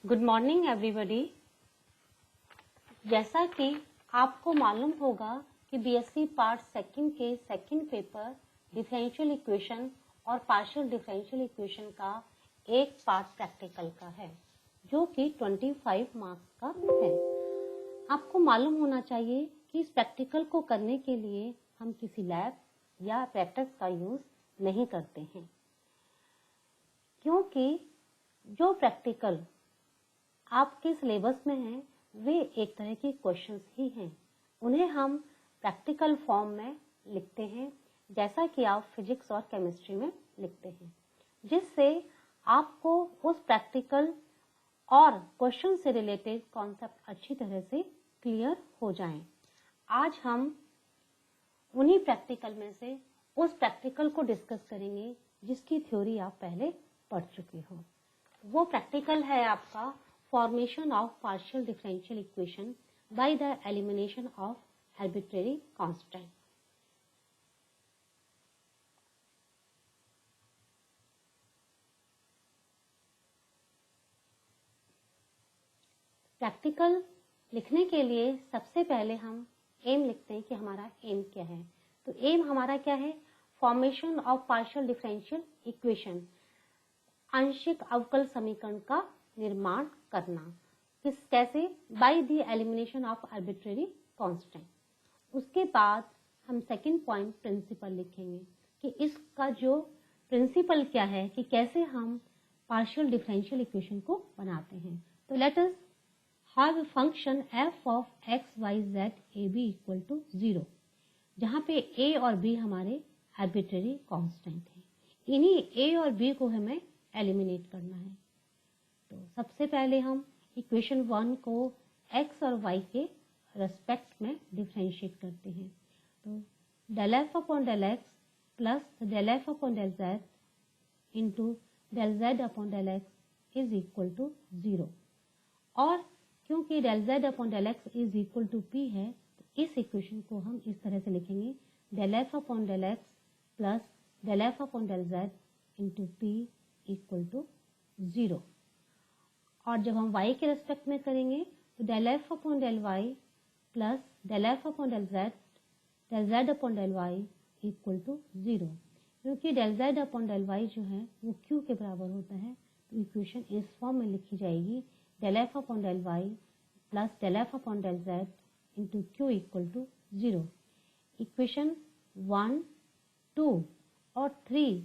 Good morning everybody. जैसा कि आपको मालूम होगा कि बीएससी पार्ट सेकंड के सेकंड पेपर डिफरेंशियल इक्वेशन और पार्शियल डिफरेंशियल इक्वेशन का एक पार्ट प्रैक्टिकल का है जो कि 25 मार्क्स का है। आपको मालूम होना चाहिए कि इस प्रैक्टिकल को करने के लिए हम किसी लैब या प्रैक्टिस का यूज नहीं करते हैं, क्योंकि जो प्रैक्टिकल आपके सिलेबस में है वे एक तरह के क्वेश्चंस ही हैं। उन्हें हम प्रैक्टिकल फॉर्म में लिखते हैं, जैसा कि आप फिजिक्स और केमिस्ट्री में लिखते हैं, जिससे आपको उस प्रैक्टिकल और क्वेश्चन से रिलेटेड कॉन्सेप्ट अच्छी तरह से क्लियर हो जाएं। आज हम उन्हीं प्रैक्टिकल में से उस प्रैक्टिकल को डिस्कस करेंगे जिसकी थ्योरी आप पहले पढ़ चुके हो। वो प्रैक्टिकल है आपका formation of partial differential equation by the elimination of arbitrary constant। Practical लिखने के लिए सबसे पहले हम एम लिखते हैं कि हमारा एम क्या है। तो एम हमारा क्या है? Formation of partial differential equation, आंशिक अवकल समीकरण का निर्माण करना। कैसे? By the elimination of arbitrary constant. उसके बाद हम सेकंड पॉइंट प्रिंसिपल लिखेंगे कि इसका जो प्रिंसिपल क्या है कि कैसे हम पार्शियल डिफरेंशियल इक्वेशन को बनाते हैं। तो let us have function f of x y z a b equal to 0, जहां पे a और b हमारे आर्बिट्रेरी कांस्टेंट हैं। इन्हीं a और b को हमें एलिमिनेट करना है। तो सबसे पहले हम इक्वेशन 1 को x और y के रेस्पेक्ट में डिफरेंशिएट करते हैं। तो del f upon del x plus del f upon del z into del z upon del x is equal to 0। और क्योंकि del z upon del x is equal to p है, तो इस equation को हम इस तरह से लिखेंगे del f upon del x plus del f upon del z into p equal to 0। और जब हम y के रेस्पेक्ट में करेंगे तो del f upon del y plus del f upon del z upon del y equal to 0। क्योंकि del z upon del y जो है वो q के बराबर होता है, तो इक्वेशन इस फॉर्म में लिखी जाएगी del f upon del y plus del f upon del z into q equal to 0। Equation 1, 2 और 3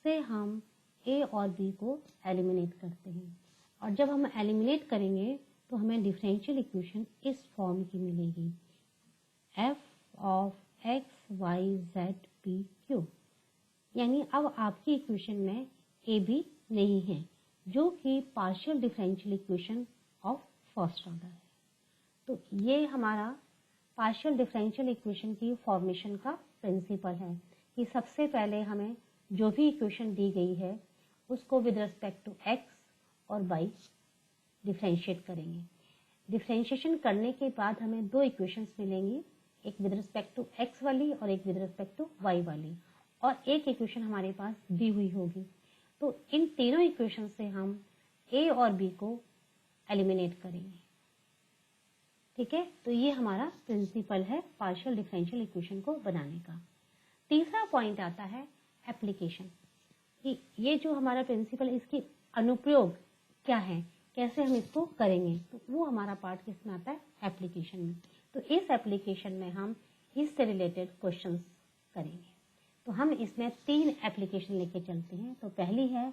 से हम a और b को एलिमिनेट करते हैं। और जब हम एलिमिनेट करेंगे तो हमें डिफरेंशियल इक्वेशन इस फॉर्म की मिलेगी f of x y z p q। यानी अब आपकी इक्वेशन में a b नहीं है, जो कि partial differential equation of first order है। तो ये हमारा पार्शियल डिफरेंशियल इक्वेशन की फॉर्मेशन का प्रिंसिपल है कि सबसे पहले हमें जो भी इक्वेशन दी गई है उसको विद रिस्पेक्ट टू x और y डिफरेंशिएट करेंगे। डिफरेंशिएशन करने के बाद हमें दो इक्वेशंस मिलेंगी, एक विद रिस्पेक्ट टू x वाली और एक विद रिस्पेक्ट टू y वाली, और एक इक्वेशन हमारे पास दी हुई होगी। तो इन तीनों इक्वेशन से हम a और b को एलिमिनेट करेंगे। ठीक है, तो ये हमारा प्रिंसिपल है पार्शियल डिफरेंशियल इक्वेशन को बनाने का। तीसरा पॉइंट आता है एप्लीकेशन, कि ये जो हमारा प्रिंसिपल, इसकी अनुप्रयोग क्या है, कैसे हम इसको करेंगे। तो वो हमारा पार्ट किसमें आता है? एप्लीकेशन में। तो इस एप्लीकेशन में हम इससे रिलेटेड क्वेश्चंस करेंगे। तो हम इसमें 3 एप्लीकेशन लेके चलते हैं। तो पहली है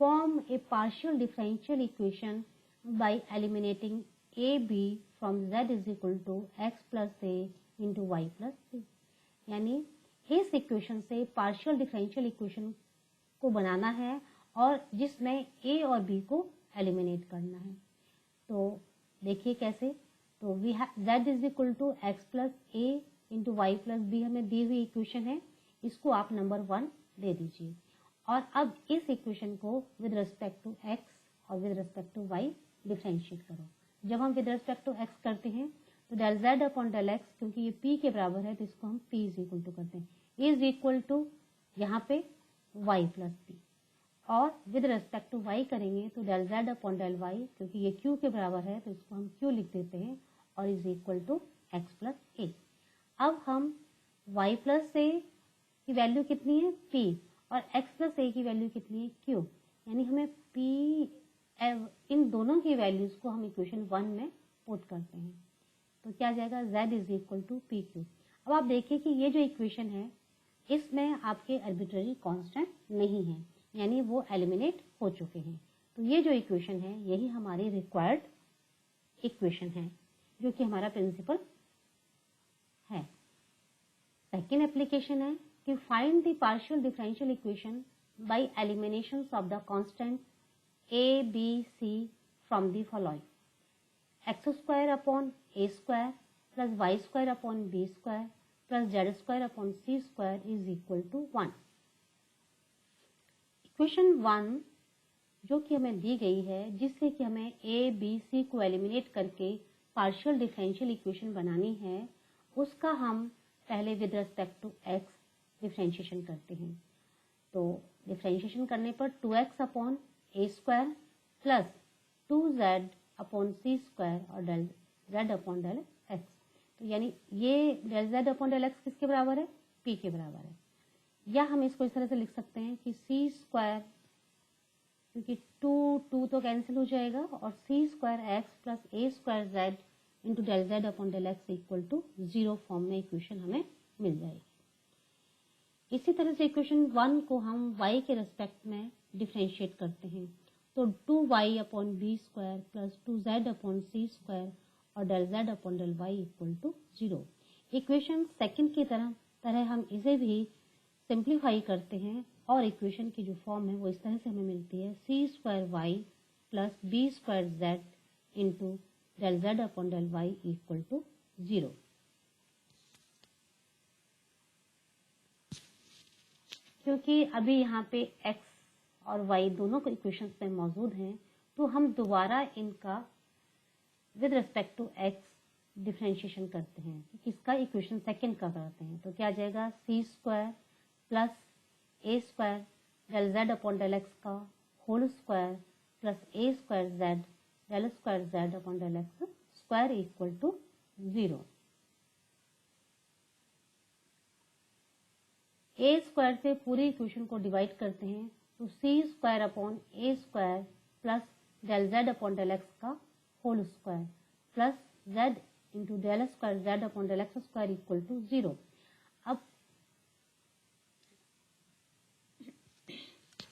form a partial differential equation by eliminating a b from z is equal to x plus a into y plus c. यानी इस इक्वेशन से पार्शियल डिफरेंशियल इक्वेशन को बनाना है और जिसमें a और b को एलिमिनेट करना है। तो देखिए कैसे। तो we z is equal to x plus a into y plus b हमें दी हुई इक्वेशन है, इसको आप नंबर 1 दे दीजिए। और अब इस इक्वेशन को विद रिस्पेक्ट टू x और with respect to y differentiate करो। जब हम विद रिस्पेक्ट टू x करते हैं तो del z upon del x, क्योंकि ये p के बराबर है तो इसको हम p इज इक्वल टू करते हैं, इज इक्वल टू यहाँ पे y प्लस p। और विद रेस्पेक्ट टू y करेंगे तो del z upon del y, क्योंकि ये q के बराबर है तो इसको हम q लिख देते हैं, और is equal to x plus a. अब हम y प्लस ए की वैल्यू कितनी है p, और x प्लस ए की वैल्यू कितनी है q, यानी हमें p इन दोनों की वैल्यूज को हम इक्वेशन 1 में पुट करते हैं, तो क्या आ जाएगा z is equal to P Q. अब आप देखिए कि ये जो इक्वेशन है इसमें आपके आर्बिट्ररी कांस्टेंट नहीं है, यानी वो एलिमिनेट हो चुके हैं। तो ये जो इक्वेशन है यही हमारी रिक्वायर्ड इक्वेशन है, जो कि हमारा प्रिंसिपल है। सेकेंड एप्लीकेशन है कि find the partial differential equation by elimination of the constant a b c from the following: x square upon a square plus y square upon b square plus z square upon c square is equal to 1। Equation 1 जो कि हमें दी गई है, जिससे कि हमें a b c को eliminate करके पार्शियल डिफरेंशियल इक्वेशन बनानी है, उसका हम पहले with respect to x differentiation करते हैं। तो डिफरेंशिएशन करने पर 2x upon a square plus 2z upon c square और del z upon del x, तो यानी ये del z upon del x किसके बराबर है, p के बराबर है। या हम इसको इस तरह से लिख सकते हैं कि c स्क्वायर, क्योंकि 2 तो कैंसिल हो जाएगा, और c square x plus a square z into del z upon del x equal to 0 form में इक्वेशन हमें मिल जाएगी। इसी तरह से इक्वेशन 1 को हम y के रेस्पेक्ट में डिफरेंशिएट करते हैं, तो 2y upon b square plus 2z upon c square और del z upon del y equal to 0। Equation second की तरह हम इसे भी सिंप्लीफाई करते हैं, और इक्वेशन की जो फॉर्म है वो इस तरह से हमें मिलती है: c square y plus b square z into del z upon del y equal to 0। क्योंकि अभी यहाँ पे x और y दोनों को इक्वेशंस में मौजूद हैं, तो हम दोबारा इनका with respect to x differentiation करते हैं। किसका, इक्वेशन सेकंड का करते हैं, तो क्या आ जाएगा c square plus a square del z upon del x का whole square plus a square z del square z upon del x square equal to 0। a square से पूरी इक्वेशन को डिवाइड करते हैं, तो c square upon a square plus del z upon del x का whole square plus z into del square z upon del x square equal to 0। अब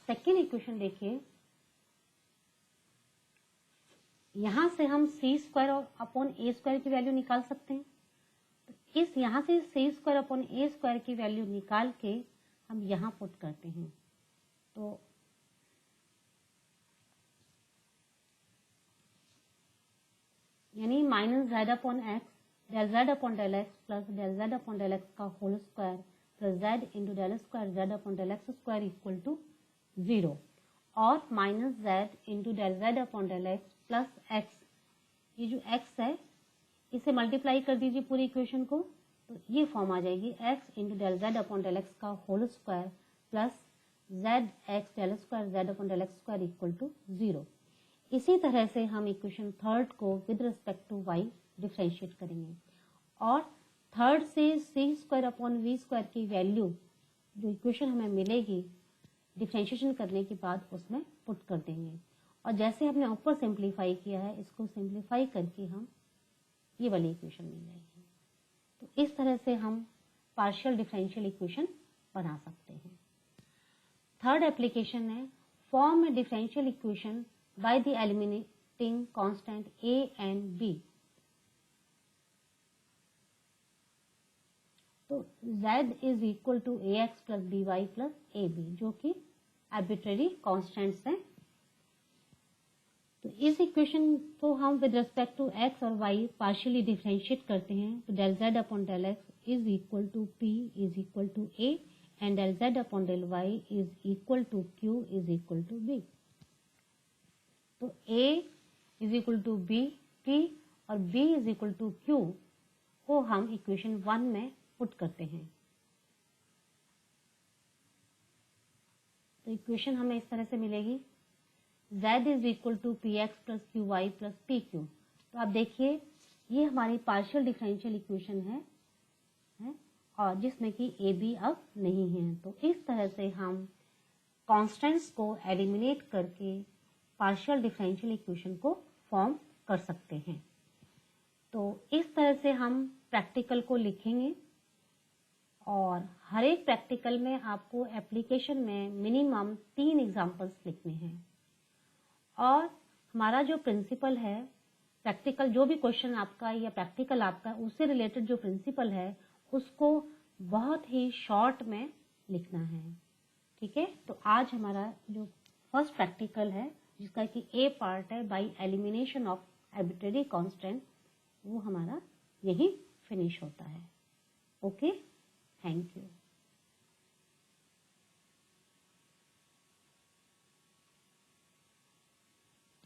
second equation देखिए, यहां से हम c square upon a square की value निकाल सकते हैं। तो इस यहां से c square upon a square की वैल्यू निकाल के हम यहां पुट करते हैं, तो यानी minus z upon x del Z upon del x plus del Z upon del x का whole square plus z into del square z upon del x square equal to 0, और minus z into del Z upon del x plus X, ये जो x है इसे multiply कर दीजिए पूरी equation को, तो ये फॉर्म आ जाएगी x into del Z upon del x का whole square plus z x del square z upon del x square equal to 0। इसी तरह से हम इक्वेशन थर्ड को with respect to y differentiate करेंगे, और थर्ड से c square upon v square की वैल्यू जो इक्वेशन हमें मिलेगी डिफरेंशिएशन करने के बाद उसमें पुट कर देंगे, और जैसे हमने ऊपर सिंप्लीफाई किया है इसको सिंप्लीफाई करके हम ये वाली इक्वेशन मिल जाएगी। तो इस तरह से हम पार्शियल डिफरेंशियल इक्वेशन बना सकते हैं। थर्ड एप्लीकेशन है form A differential equation by the eliminating constant a and b। तो z is equal to ax plus by plus ab, जो कि arbitrary constants हैं। तो इस इक्वेशन को हम विद रिस्पेक्ट टू x और y पार्शियली डिफरेंशिएट करते हैं, तो del z upon del x is equal to p is equal to a and del z upon del y is equal to q is equal to b। तो a is equal to B p और b is equal to q को हम equation 1 में put करते हैं। तो equation हमें इस तरह से मिलेगी, z is equal to P X plus Q Y plus P Q. तो आप देखिए ये हमारी पार्शियल डिफरेंशियल इक्वेशन है और जिसमें कि ए बी अब नहीं है। तो इस तरह से हम कॉन्स्टेंट्स को एलिमिनेट करके पार्शियल डिफरेंशियल इक्वेशन को फॉर्म कर सकते हैं। तो इस तरह से हम प्रैक्टिकल को लिखेंगे और हर एक प्रैक्टिकल में आपको एप्लीकेशन में मिनिमम 3 एग्जाम्पल्स लिखने हैं। और हमारा जो प्रिंसिपल है, प्रैक्टिकल जो भी क्वेश्चन आपका या प्रैक्टिकल आपका उससे रिलेटेड जो प्रिंसिपल है उसको बहुत ही शॉर्ट में लिखना है। ठीक है, तो आज हमारा जो फर्स्ट प्रैक्टिकल है जिसका कि ए पार्ट है bye elimination of arbitrary constant, वो हमारा यही फिनिश होता है। Okay, thank you.